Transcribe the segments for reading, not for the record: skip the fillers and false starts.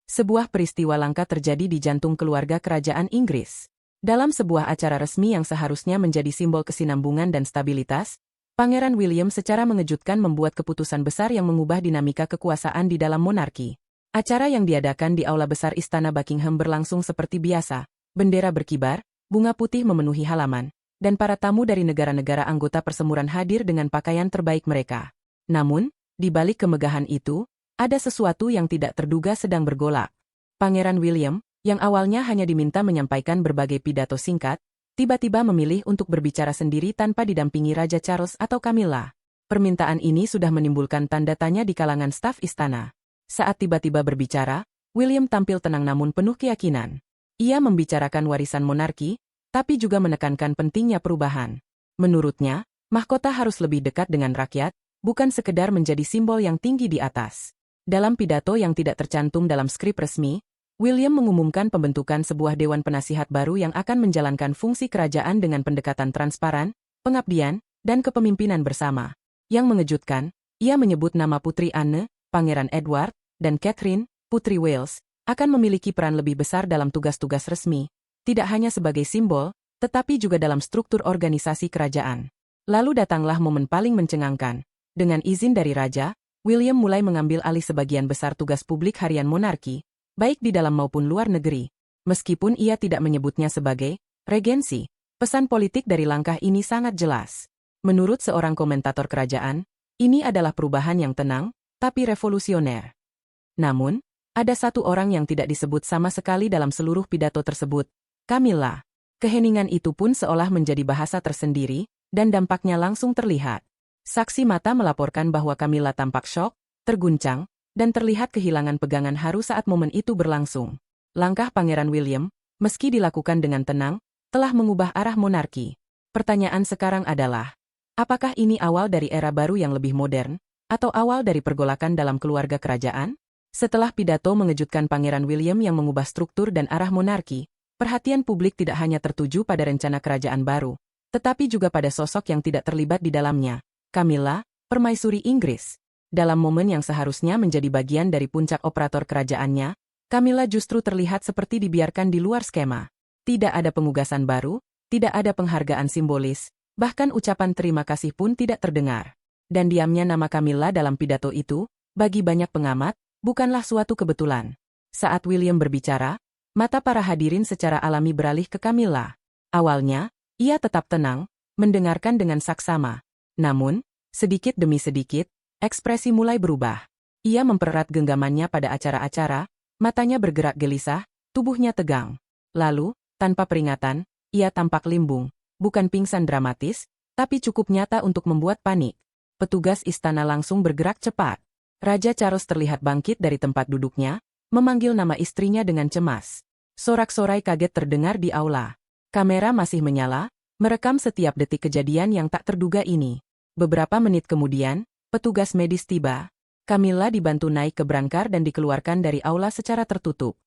Sebuah peristiwa langka terjadi di jantung keluarga kerajaan Inggris. Dalam sebuah acara resmi yang seharusnya menjadi simbol kesinambungan dan stabilitas, Pangeran William secara mengejutkan membuat keputusan besar yang mengubah dinamika kekuasaan di dalam monarki. Acara yang diadakan di Aula Besar Istana Buckingham berlangsung seperti biasa, bendera berkibar, bunga putih memenuhi halaman, dan para tamu dari negara-negara anggota persemuran hadir dengan pakaian terbaik mereka. Namun, di balik kemegahan itu, ada sesuatu yang tidak terduga sedang bergolak. Pangeran William, yang awalnya hanya diminta menyampaikan berbagai pidato singkat, tiba-tiba memilih untuk berbicara sendiri tanpa didampingi Raja Charles atau Camilla. Permintaan ini sudah menimbulkan tanda tanya di kalangan staf istana. Saat tiba-tiba berbicara, William tampil tenang namun penuh keyakinan. Ia membicarakan warisan monarki, tapi juga menekankan pentingnya perubahan. Menurutnya, mahkota harus lebih dekat dengan rakyat, bukan sekedar menjadi simbol yang tinggi di atas. Dalam pidato yang tidak tercantum dalam skrip resmi, William mengumumkan pembentukan sebuah dewan penasihat baru yang akan menjalankan fungsi kerajaan dengan pendekatan transparan, pengabdian, dan kepemimpinan bersama. Yang mengejutkan, ia menyebut nama Putri Anne, Pangeran Edward, dan Catherine, Putri Wales, akan memiliki peran lebih besar dalam tugas-tugas resmi, tidak hanya sebagai simbol, tetapi juga dalam struktur organisasi kerajaan. Lalu datanglah momen paling mencengangkan. Dengan izin dari Raja, William mulai mengambil alih sebagian besar tugas publik harian monarki, baik di dalam maupun luar negeri. Meskipun ia tidak menyebutnya sebagai regensi, pesan politik dari langkah ini sangat jelas. Menurut seorang komentator kerajaan, ini adalah perubahan yang tenang, tapi revolusioner. Namun, ada satu orang yang tidak disebut sama sekali dalam seluruh pidato tersebut, Camilla. Keheningan itu pun seolah menjadi bahasa tersendiri, dan dampaknya langsung terlihat. Saksi mata melaporkan bahwa Camilla tampak syok, terguncang, dan terlihat kehilangan pegangan haru saat momen itu berlangsung. Langkah Pangeran William, meski dilakukan dengan tenang, telah mengubah arah monarki. Pertanyaan sekarang adalah, apakah ini awal dari era baru yang lebih modern, atau awal dari pergolakan dalam keluarga kerajaan? Setelah pidato mengejutkan Pangeran William yang mengubah struktur dan arah monarki, perhatian publik tidak hanya tertuju pada rencana kerajaan baru, tetapi juga pada sosok yang tidak terlibat di dalamnya. Camilla, permaisuri Inggris. Dalam momen yang seharusnya menjadi bagian dari puncak operator kerajaannya, Camilla justru terlihat seperti dibiarkan di luar skema. Tidak ada pengugasan baru, tidak ada penghargaan simbolis, bahkan ucapan terima kasih pun tidak terdengar. Dan diamnya nama Camilla dalam pidato itu, bagi banyak pengamat, bukanlah suatu kebetulan. Saat William berbicara, mata para hadirin secara alami beralih ke Camilla. Awalnya, ia tetap tenang, mendengarkan dengan saksama. Namun, sedikit demi sedikit, ekspresi mulai berubah. Ia mempererat genggamannya pada acara-acara, matanya bergerak gelisah, tubuhnya tegang. Lalu, tanpa peringatan, ia tampak limbung, bukan pingsan dramatis, tapi cukup nyata untuk membuat panik. Petugas istana langsung bergerak cepat. Raja Charles terlihat bangkit dari tempat duduknya, memanggil nama istrinya dengan cemas. Sorak-sorai kaget terdengar di aula. Kamera masih menyala, merekam setiap detik kejadian yang tak terduga ini. Beberapa menit kemudian, petugas medis tiba. Camilla dibantu naik ke brankar dan dikeluarkan dari aula secara tertutup.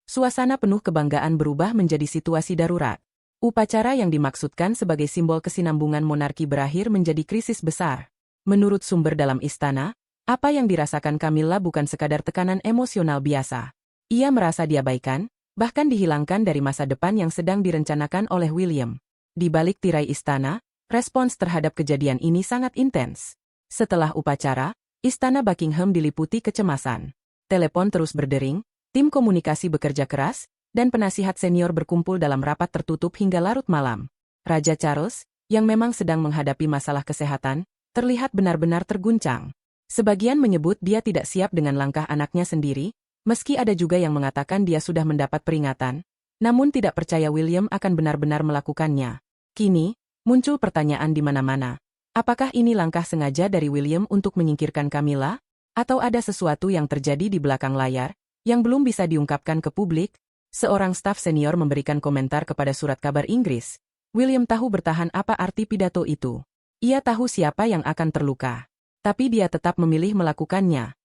Suasana penuh kebanggaan berubah menjadi situasi darurat. Upacara yang dimaksudkan sebagai simbol kesinambungan monarki berakhir menjadi krisis besar. Menurut sumber dalam istana, apa yang dirasakan Camilla bukan sekadar tekanan emosional biasa. Ia merasa diabaikan, bahkan dihilangkan dari masa depan yang sedang direncanakan oleh William. Di balik tirai istana, respons terhadap kejadian ini sangat intens. Setelah upacara, Istana Buckingham diliputi kecemasan. Telepon terus berdering, tim komunikasi bekerja keras, dan penasihat senior berkumpul dalam rapat tertutup hingga larut malam. Raja Charles, yang memang sedang menghadapi masalah kesehatan, terlihat benar-benar terguncang. Sebagian menyebut dia tidak siap dengan langkah anaknya sendiri, meski ada juga yang mengatakan dia sudah mendapat peringatan, namun tidak percaya William akan benar-benar melakukannya. Kini, muncul pertanyaan di mana-mana. Apakah ini langkah sengaja dari William untuk menyingkirkan Camilla? Atau ada sesuatu yang terjadi di belakang layar, yang belum bisa diungkapkan ke publik? Seorang staf senior memberikan komentar kepada surat kabar Inggris. William tahu bertahan apa arti pidato itu. Ia tahu siapa yang akan terluka. Tapi dia tetap memilih melakukannya.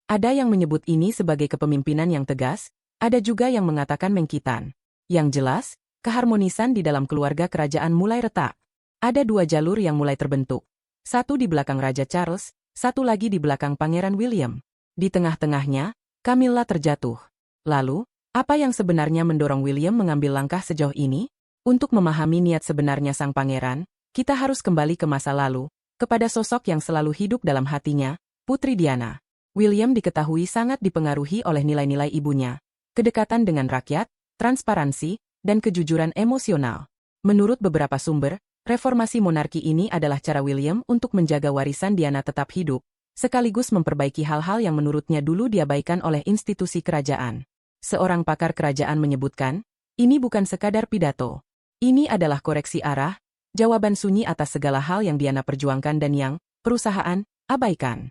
Ada yang menyebut ini sebagai kepemimpinan yang tegas, ada juga yang mengatakan mengkitan. Yang jelas, keharmonisan di dalam keluarga kerajaan mulai retak. Ada dua jalur yang mulai terbentuk. Satu di belakang Raja Charles, satu lagi di belakang Pangeran William. Di tengah-tengahnya, Camilla terjatuh. Lalu, apa yang sebenarnya mendorong William mengambil langkah sejauh ini? Untuk memahami niat sebenarnya sang pangeran, kita harus kembali ke masa lalu, kepada sosok yang selalu hidup dalam hatinya, Putri Diana. William diketahui sangat dipengaruhi oleh nilai-nilai ibunya, kedekatan dengan rakyat, transparansi, dan kejujuran emosional. Menurut beberapa sumber, reformasi monarki ini adalah cara William untuk menjaga warisan Diana tetap hidup, sekaligus memperbaiki hal-hal yang menurutnya dulu diabaikan oleh institusi kerajaan. Seorang pakar kerajaan menyebutkan, ini bukan sekadar pidato. Ini adalah koreksi arah, jawaban sunyi atas segala hal yang Diana perjuangkan dan yang perusahaan abaikan.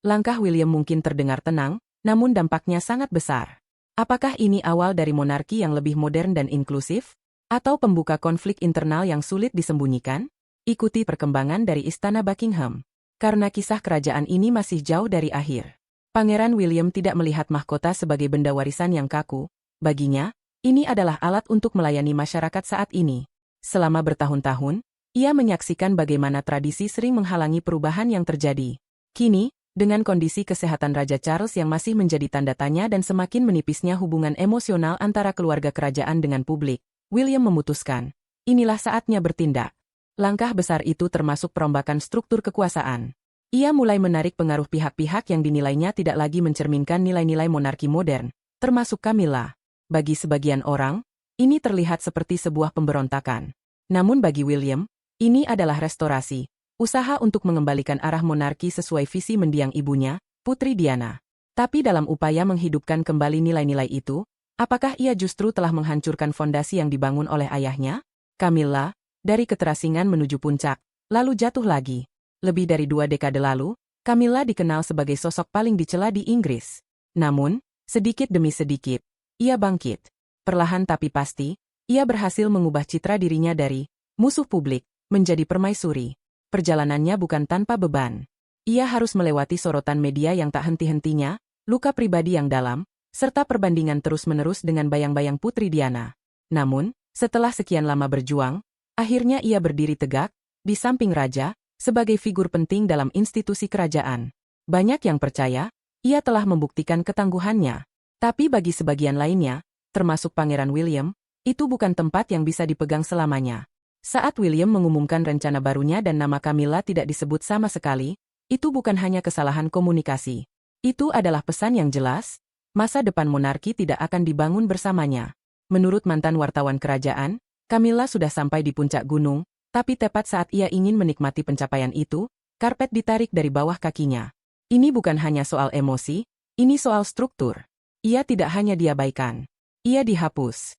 Langkah William mungkin terdengar tenang, namun dampaknya sangat besar. Apakah ini awal dari monarki yang lebih modern dan inklusif? Atau pembuka konflik internal yang sulit disembunyikan? Ikuti perkembangan dari Istana Buckingham. Karena kisah kerajaan ini masih jauh dari akhir. Pangeran William tidak melihat mahkota sebagai benda warisan yang kaku. Baginya, ini adalah alat untuk melayani masyarakat saat ini. Selama bertahun-tahun, ia menyaksikan bagaimana tradisi sering menghalangi perubahan yang terjadi. Kini, dengan kondisi kesehatan Raja Charles yang masih menjadi tanda tanya dan semakin menipisnya hubungan emosional antara keluarga kerajaan dengan publik, William memutuskan, inilah saatnya bertindak. Langkah besar itu termasuk perombakan struktur kekuasaan. Ia mulai menarik pengaruh pihak-pihak yang dinilainya tidak lagi mencerminkan nilai-nilai monarki modern, termasuk Camilla. Bagi sebagian orang, ini terlihat seperti sebuah pemberontakan. Namun bagi William, ini adalah restorasi, usaha untuk mengembalikan arah monarki sesuai visi mendiang ibunya, Putri Diana. Tapi dalam upaya menghidupkan kembali nilai-nilai itu, apakah ia justru telah menghancurkan fondasi yang dibangun oleh ayahnya? Camilla, dari keterasingan menuju puncak, lalu jatuh lagi. Lebih dari 2 dekade lalu, Camilla dikenal sebagai sosok paling dicela di Inggris. Namun, sedikit demi sedikit, ia bangkit. Perlahan tapi pasti, ia berhasil mengubah citra dirinya dari musuh publik menjadi permaisuri. Perjalanannya bukan tanpa beban. Ia harus melewati sorotan media yang tak henti-hentinya, luka pribadi yang dalam, serta perbandingan terus-menerus dengan bayang-bayang Putri Diana. Namun, setelah sekian lama berjuang, akhirnya ia berdiri tegak, di samping raja, sebagai figur penting dalam institusi kerajaan. Banyak yang percaya, ia telah membuktikan ketangguhannya. Tapi bagi sebagian lainnya, termasuk Pangeran William, itu bukan tempat yang bisa dipegang selamanya. Saat William mengumumkan rencana barunya dan nama Camilla tidak disebut sama sekali, itu bukan hanya kesalahan komunikasi. Itu adalah pesan yang jelas, masa depan monarki tidak akan dibangun bersamanya. Menurut mantan wartawan kerajaan, Camilla sudah sampai di puncak gunung, tapi tepat saat ia ingin menikmati pencapaian itu, karpet ditarik dari bawah kakinya. Ini bukan hanya soal emosi, ini soal struktur. Ia tidak hanya diabaikan. Ia dihapus.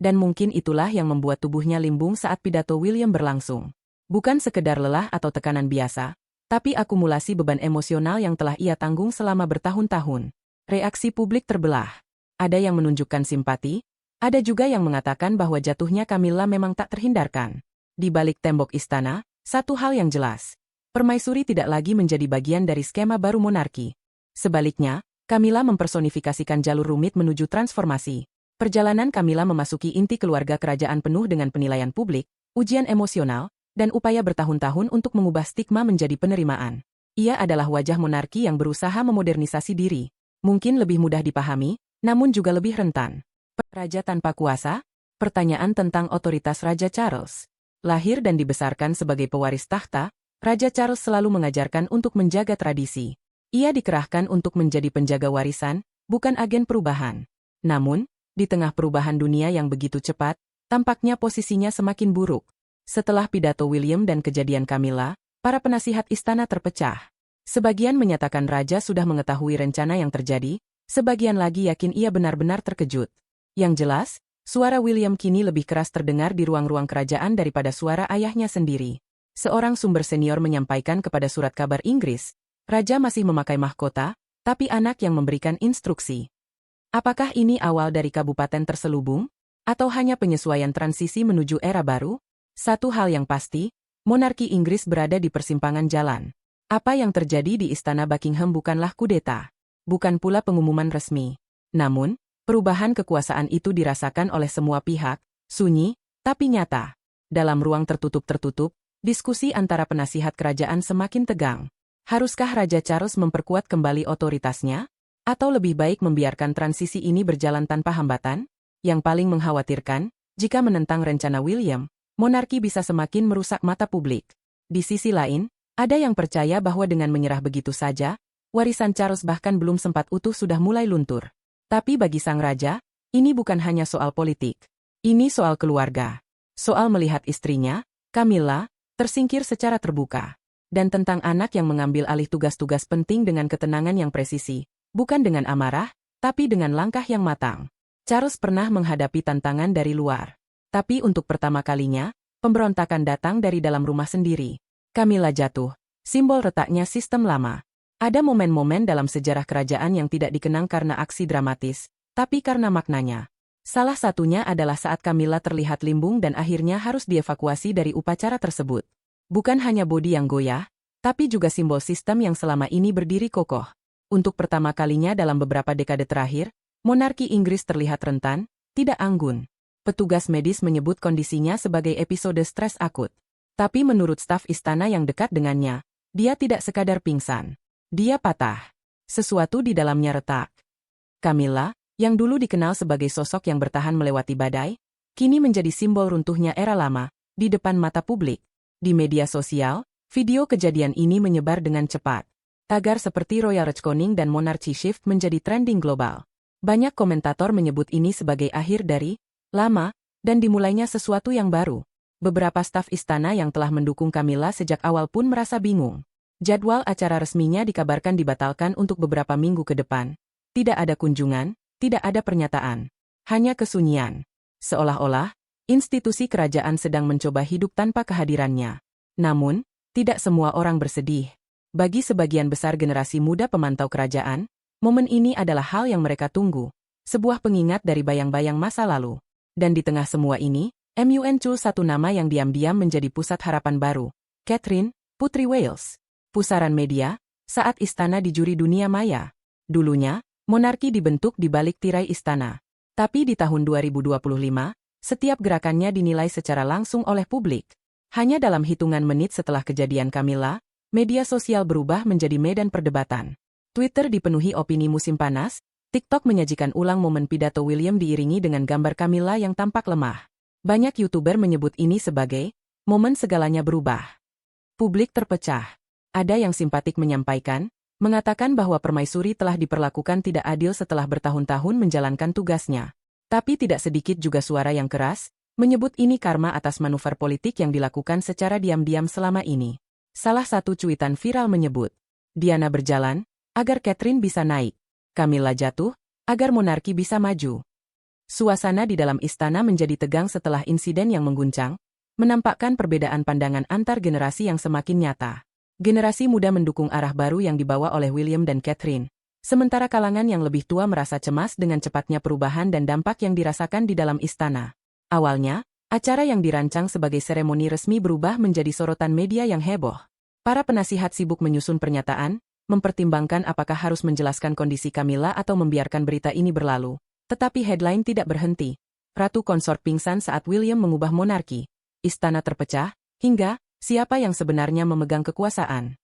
Dan mungkin itulah yang membuat tubuhnya limbung saat pidato William berlangsung. Bukan sekedar lelah atau tekanan biasa, tapi akumulasi beban emosional yang telah ia tanggung selama bertahun-tahun. Reaksi publik terbelah. Ada yang menunjukkan simpati, ada juga yang mengatakan bahwa jatuhnya Camilla memang tak terhindarkan. Di balik tembok istana, satu hal yang jelas. Permaisuri tidak lagi menjadi bagian dari skema baru monarki. Sebaliknya, Camilla mempersonifikasikan jalur rumit menuju transformasi. Perjalanan Camilla memasuki inti keluarga kerajaan penuh dengan penilaian publik, ujian emosional, dan upaya bertahun-tahun untuk mengubah stigma menjadi penerimaan. Ia adalah wajah monarki yang berusaha memodernisasi diri. Mungkin lebih mudah dipahami, namun juga lebih rentan. Raja tanpa kuasa? Pertanyaan tentang otoritas Raja Charles. Lahir dan dibesarkan sebagai pewaris tahta, Raja Charles selalu mengajarkan untuk menjaga tradisi. Ia dikerahkan untuk menjadi penjaga warisan, bukan agen perubahan. Namun, di tengah perubahan dunia yang begitu cepat, tampaknya posisinya semakin buruk. Setelah pidato William dan kejadian Camilla, para penasihat istana terpecah. Sebagian menyatakan raja sudah mengetahui rencana yang terjadi, sebagian lagi yakin ia benar-benar terkejut. Yang jelas, suara William kini lebih keras terdengar di ruang-ruang kerajaan daripada suara ayahnya sendiri. Seorang sumber senior menyampaikan kepada surat kabar Inggris, raja masih memakai mahkota, tapi anak yang memberikan instruksi. Apakah ini awal dari kabupaten terselubung? Atau hanya penyesuaian transisi menuju era baru? Satu hal yang pasti, monarki Inggris berada di persimpangan jalan. Apa yang terjadi di Istana Buckingham bukanlah kudeta. Bukan pula pengumuman resmi. Namun, perubahan kekuasaan itu dirasakan oleh semua pihak, sunyi, tapi nyata. Dalam ruang tertutup-tertutup, diskusi antara penasihat kerajaan semakin tegang. Haruskah Raja Charles memperkuat kembali otoritasnya? Atau lebih baik membiarkan transisi ini berjalan tanpa hambatan? Yang paling mengkhawatirkan, jika menentang rencana William, monarki bisa semakin merusak mata publik. Di sisi lain, ada yang percaya bahwa dengan menyerah begitu saja, warisan Charles bahkan belum sempat utuh sudah mulai luntur. Tapi bagi sang raja, ini bukan hanya soal politik. Ini soal keluarga. Soal melihat istrinya, Camilla, tersingkir secara terbuka. Dan tentang anak yang mengambil alih tugas-tugas penting dengan ketenangan yang presisi. Bukan dengan amarah, tapi dengan langkah yang matang. Charles pernah menghadapi tantangan dari luar. Tapi untuk pertama kalinya, pemberontakan datang dari dalam rumah sendiri. Camilla jatuh, simbol retaknya sistem lama. Ada momen-momen dalam sejarah kerajaan yang tidak dikenang karena aksi dramatis, tapi karena maknanya. Salah satunya adalah saat Camilla terlihat limbung dan akhirnya harus dievakuasi dari upacara tersebut. Bukan hanya bodi yang goyah, tapi juga simbol sistem yang selama ini berdiri kokoh. Untuk pertama kalinya dalam beberapa dekade terakhir, monarki Inggris terlihat rentan, tidak anggun. Petugas medis menyebut kondisinya sebagai episode stres akut. Tapi menurut staf istana yang dekat dengannya, dia tidak sekadar pingsan. Dia patah. Sesuatu di dalamnya retak. Camilla, yang dulu dikenal sebagai sosok yang bertahan melewati badai, kini menjadi simbol runtuhnya era lama, di depan mata publik. Di media sosial, video kejadian ini menyebar dengan cepat. Tagar seperti Royal Retconning dan Monarchy Shift menjadi trending global. Banyak komentator menyebut ini sebagai akhir dari lama dan dimulainya sesuatu yang baru. Beberapa staf istana yang telah mendukung Camilla sejak awal pun merasa bingung. Jadwal acara resminya dikabarkan dibatalkan untuk beberapa minggu ke depan. Tidak ada kunjungan, tidak ada pernyataan. Hanya kesunyian. Seolah-olah, institusi kerajaan sedang mencoba hidup tanpa kehadirannya. Namun, tidak semua orang bersedih. Bagi sebagian besar generasi muda pemantau kerajaan, momen ini adalah hal yang mereka tunggu. Sebuah pengingat dari bayang-bayang masa lalu. Dan di tengah semua ini, muncul satu nama yang diam-diam menjadi pusat harapan baru. Catherine, Putri Wales. Pusaran media, saat istana dijuri dunia maya. Dulunya, monarki dibentuk di balik tirai istana. Tapi di tahun 2025, setiap gerakannya dinilai secara langsung oleh publik. Hanya dalam hitungan menit setelah kejadian Camilla, media sosial berubah menjadi medan perdebatan. Twitter dipenuhi opini musim panas, TikTok menyajikan ulang momen pidato William diiringi dengan gambar Camilla yang tampak lemah. Banyak YouTuber menyebut ini sebagai momen segalanya berubah. Publik terpecah. Ada yang simpatik menyampaikan, mengatakan bahwa permaisuri telah diperlakukan tidak adil setelah bertahun-tahun menjalankan tugasnya. Tapi tidak sedikit juga suara yang keras, menyebut ini karma atas manuver politik yang dilakukan secara diam-diam selama ini. Salah satu cuitan viral menyebut, Diana berjalan, agar Catherine bisa naik. Camilla jatuh, agar monarki bisa maju. Suasana di dalam istana menjadi tegang setelah insiden yang mengguncang, menampakkan perbedaan pandangan antar generasi yang semakin nyata. Generasi muda mendukung arah baru yang dibawa oleh William dan Catherine, sementara kalangan yang lebih tua merasa cemas dengan cepatnya perubahan dan dampak yang dirasakan di dalam istana. Awalnya, acara yang dirancang sebagai seremoni resmi berubah menjadi sorotan media yang heboh. Para penasihat sibuk menyusun pernyataan, mempertimbangkan apakah harus menjelaskan kondisi Camilla atau membiarkan berita ini berlalu. Tetapi headline tidak berhenti. Ratu konsort pingsan saat William mengubah monarki. Istana terpecah, hingga siapa yang sebenarnya memegang kekuasaan.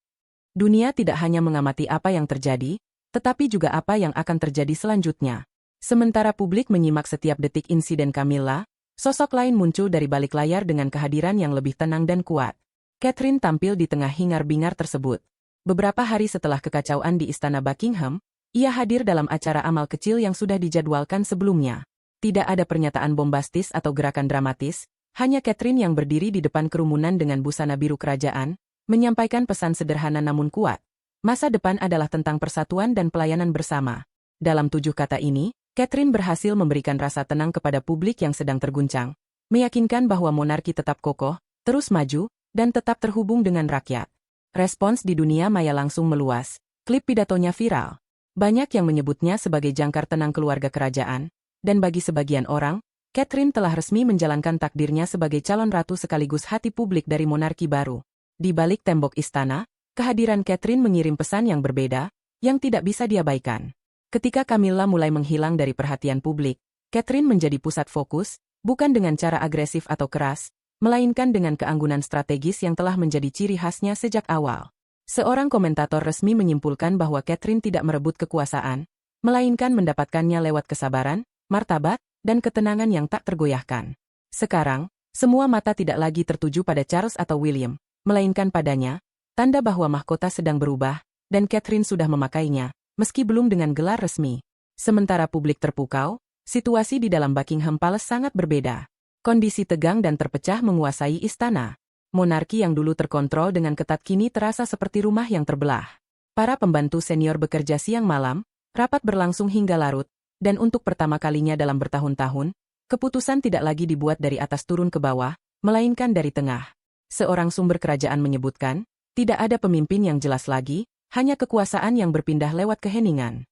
Dunia tidak hanya mengamati apa yang terjadi, tetapi juga apa yang akan terjadi selanjutnya. Sementara publik menyimak setiap detik insiden Camilla, sosok lain muncul dari balik layar dengan kehadiran yang lebih tenang dan kuat. Catherine tampil di tengah hingar-bingar tersebut. Beberapa hari setelah kekacauan di Istana Buckingham, ia hadir dalam acara amal kecil yang sudah dijadwalkan sebelumnya. Tidak ada pernyataan bombastis atau gerakan dramatis, hanya Catherine yang berdiri di depan kerumunan dengan busana biru kerajaan, menyampaikan pesan sederhana namun kuat. Masa depan adalah tentang persatuan dan pelayanan bersama. Dalam 7 kata ini, Catherine berhasil memberikan rasa tenang kepada publik yang sedang terguncang, meyakinkan bahwa monarki tetap kokoh, terus maju, dan tetap terhubung dengan rakyat. Respons di dunia maya langsung meluas. Klip pidatonya viral. Banyak yang menyebutnya sebagai jangkar tenang keluarga kerajaan, dan bagi sebagian orang, Catherine telah resmi menjalankan takdirnya sebagai calon ratu sekaligus hati publik dari monarki baru. Di balik tembok istana, kehadiran Catherine mengirim pesan yang berbeda, yang tidak bisa diabaikan. Ketika Camilla mulai menghilang dari perhatian publik, Catherine menjadi pusat fokus, bukan dengan cara agresif atau keras, melainkan dengan keanggunan strategis yang telah menjadi ciri khasnya sejak awal. Seorang komentator resmi menyimpulkan bahwa Catherine tidak merebut kekuasaan, melainkan mendapatkannya lewat kesabaran, martabat, dan ketenangan yang tak tergoyahkan. Sekarang, semua mata tidak lagi tertuju pada Charles atau William, melainkan padanya, tanda bahwa mahkota sedang berubah, dan Catherine sudah memakainya, meski belum dengan gelar resmi. Sementara publik terpukau, situasi di dalam Buckingham Palace sangat berbeda. Kondisi tegang dan terpecah menguasai istana. Monarki yang dulu terkontrol dengan ketat kini terasa seperti rumah yang terbelah. Para pembantu senior bekerja siang malam, rapat berlangsung hingga larut, dan untuk pertama kalinya dalam bertahun-tahun, keputusan tidak lagi dibuat dari atas turun ke bawah, melainkan dari tengah. Seorang sumber kerajaan menyebutkan, tidak ada pemimpin yang jelas lagi, hanya kekuasaan yang berpindah lewat keheningan.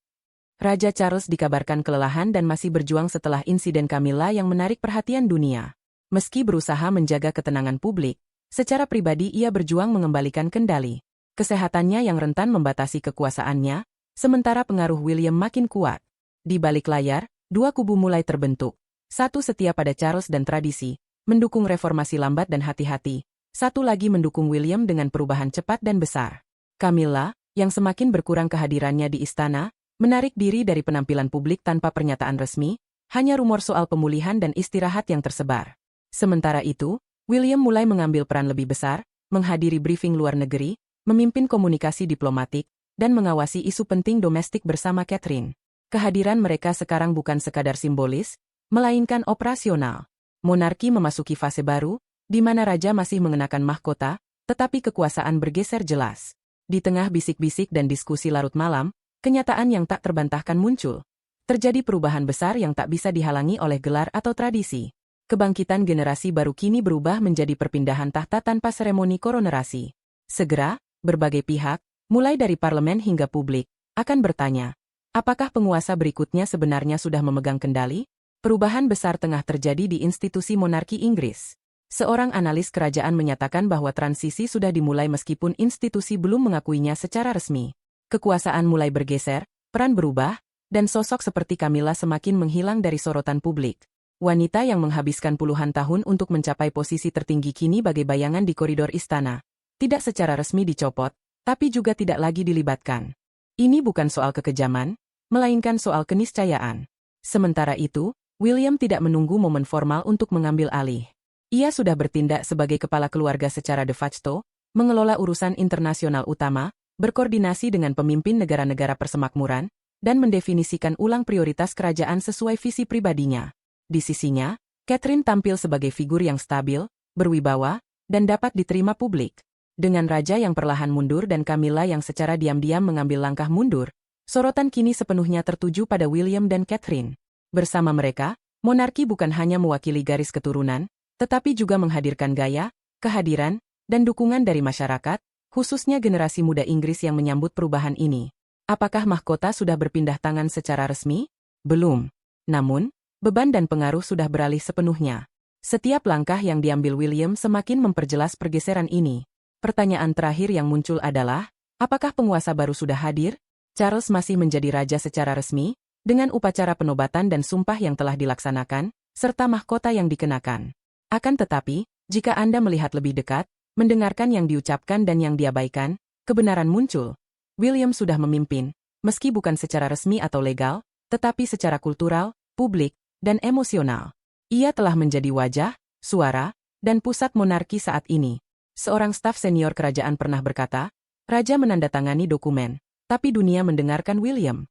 Raja Charles dikabarkan kelelahan dan masih berjuang setelah insiden Camilla yang menarik perhatian dunia. Meski berusaha menjaga ketenangan publik, secara pribadi ia berjuang mengembalikan kendali. Kesehatannya yang rentan membatasi kekuasaannya, sementara pengaruh William makin kuat. Di balik layar, dua kubu mulai terbentuk. Satu setia pada Charles dan tradisi, mendukung reformasi lambat dan hati-hati. Satu lagi mendukung William dengan perubahan cepat dan besar. Camilla, yang semakin berkurang kehadirannya di istana, menarik diri dari penampilan publik tanpa pernyataan resmi, hanya rumor soal pemulihan dan istirahat yang tersebar. Sementara itu, William mulai mengambil peran lebih besar, menghadiri briefing luar negeri, memimpin komunikasi diplomatik, dan mengawasi isu penting domestik bersama Catherine. Kehadiran mereka sekarang bukan sekadar simbolis, melainkan operasional. Monarki memasuki fase baru, di mana raja masih mengenakan mahkota, tetapi kekuasaan bergeser jelas. Di tengah bisik-bisik dan diskusi larut malam, kenyataan yang tak terbantahkan muncul. Terjadi perubahan besar yang tak bisa dihalangi oleh gelar atau tradisi. Kebangkitan generasi baru kini berubah menjadi perpindahan tahta tanpa seremoni koronerasi. Segera, berbagai pihak, mulai dari parlemen hingga publik, akan bertanya, apakah penguasa berikutnya sebenarnya sudah memegang kendali? Perubahan besar tengah terjadi di institusi monarki Inggris. Seorang analis kerajaan menyatakan bahwa transisi sudah dimulai meskipun institusi belum mengakuinya secara resmi. Kekuasaan mulai bergeser, peran berubah, dan sosok seperti Camilla semakin menghilang dari sorotan publik. Wanita yang menghabiskan puluhan tahun untuk mencapai posisi tertinggi kini bagai bayangan di koridor istana. Tidak secara resmi dicopot, tapi juga tidak lagi dilibatkan. Ini bukan soal kekejaman, melainkan soal keniscayaan. Sementara itu, William tidak menunggu momen formal untuk mengambil alih. Ia sudah bertindak sebagai kepala keluarga secara de facto, mengelola urusan internasional utama, berkoordinasi dengan pemimpin negara-negara persemakmuran, dan mendefinisikan ulang prioritas kerajaan sesuai visi pribadinya. Di sisinya, Catherine tampil sebagai figur yang stabil, berwibawa, dan dapat diterima publik. Dengan raja yang perlahan mundur dan Camilla yang secara diam-diam mengambil langkah mundur, sorotan kini sepenuhnya tertuju pada William dan Catherine. Bersama mereka, monarki bukan hanya mewakili garis keturunan, tetapi juga menghadirkan gaya, kehadiran, dan dukungan dari masyarakat, khususnya generasi muda Inggris yang menyambut perubahan ini. Apakah mahkota sudah berpindah tangan secara resmi? Belum. Namun, beban dan pengaruh sudah beralih sepenuhnya. Setiap langkah yang diambil William semakin memperjelas pergeseran ini. Pertanyaan terakhir yang muncul adalah, apakah penguasa baru sudah hadir? Charles masih menjadi raja secara resmi, dengan upacara penobatan dan sumpah yang telah dilaksanakan, serta mahkota yang dikenakan. Akan tetapi, jika Anda melihat lebih dekat, mendengarkan yang diucapkan dan yang diabaikan, kebenaran muncul. William sudah memimpin, meski bukan secara resmi atau legal, tetapi secara kultural, publik, dan emosional. Ia telah menjadi wajah, suara, dan pusat monarki saat ini. Seorang staf senior kerajaan pernah berkata, raja menandatangani dokumen, tapi dunia mendengarkan William.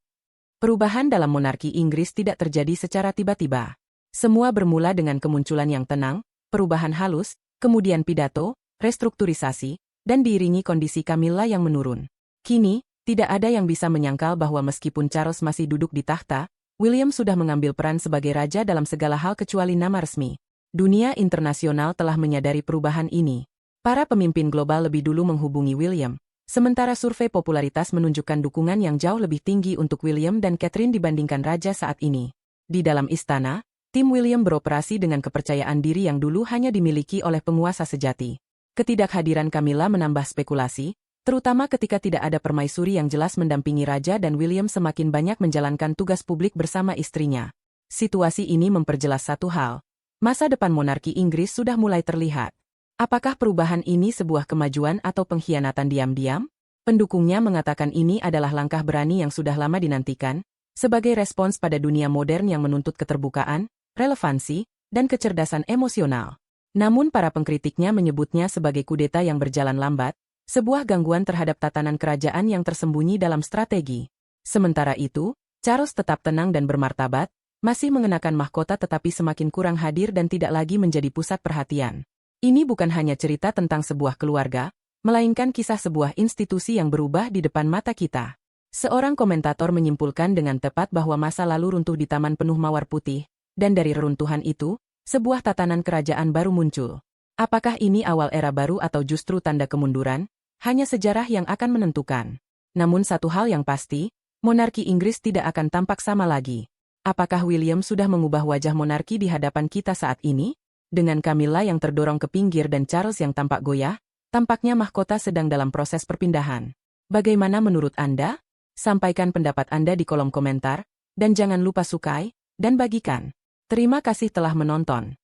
Perubahan dalam monarki Inggris tidak terjadi secara tiba-tiba. Semua bermula dengan kemunculan yang tenang, perubahan halus, kemudian pidato, restrukturisasi, dan diiringi kondisi Camilla yang menurun. Kini, tidak ada yang bisa menyangkal bahwa meskipun Charles masih duduk di takhta, William sudah mengambil peran sebagai raja dalam segala hal kecuali nama resmi. Dunia internasional telah menyadari perubahan ini. Para pemimpin global lebih dulu menghubungi William, sementara survei popularitas menunjukkan dukungan yang jauh lebih tinggi untuk William dan Catherine dibandingkan raja saat ini. Di dalam istana, tim William beroperasi dengan kepercayaan diri yang dulu hanya dimiliki oleh penguasa sejati. Ketidakhadiran Camilla menambah spekulasi, terutama ketika tidak ada permaisuri yang jelas mendampingi raja dan William semakin banyak menjalankan tugas publik bersama istrinya. Situasi ini memperjelas satu hal. Masa depan monarki Inggris sudah mulai terlihat. Apakah perubahan ini sebuah kemajuan atau pengkhianatan diam-diam? Pendukungnya mengatakan ini adalah langkah berani yang sudah lama dinantikan, sebagai respons pada dunia modern yang menuntut keterbukaan, relevansi, dan kecerdasan emosional. Namun para pengkritiknya menyebutnya sebagai kudeta yang berjalan lambat, sebuah gangguan terhadap tatanan kerajaan yang tersembunyi dalam strategi. Sementara itu, Charles tetap tenang dan bermartabat, masih mengenakan mahkota tetapi semakin kurang hadir dan tidak lagi menjadi pusat perhatian. Ini bukan hanya cerita tentang sebuah keluarga, melainkan kisah sebuah institusi yang berubah di depan mata kita. Seorang komentator menyimpulkan dengan tepat bahwa masa lalu runtuh di taman penuh mawar putih, dan dari reruntuhan itu, sebuah tatanan kerajaan baru muncul. Apakah ini awal era baru atau justru tanda kemunduran? Hanya sejarah yang akan menentukan. Namun satu hal yang pasti, monarki Inggris tidak akan tampak sama lagi. Apakah William sudah mengubah wajah monarki di hadapan kita saat ini? Dengan Camilla yang terdorong ke pinggir dan Charles yang tampak goyah, tampaknya mahkota sedang dalam proses perpindahan. Bagaimana menurut Anda? Sampaikan pendapat Anda di kolom komentar, dan jangan lupa sukai dan bagikan. Terima kasih telah menonton.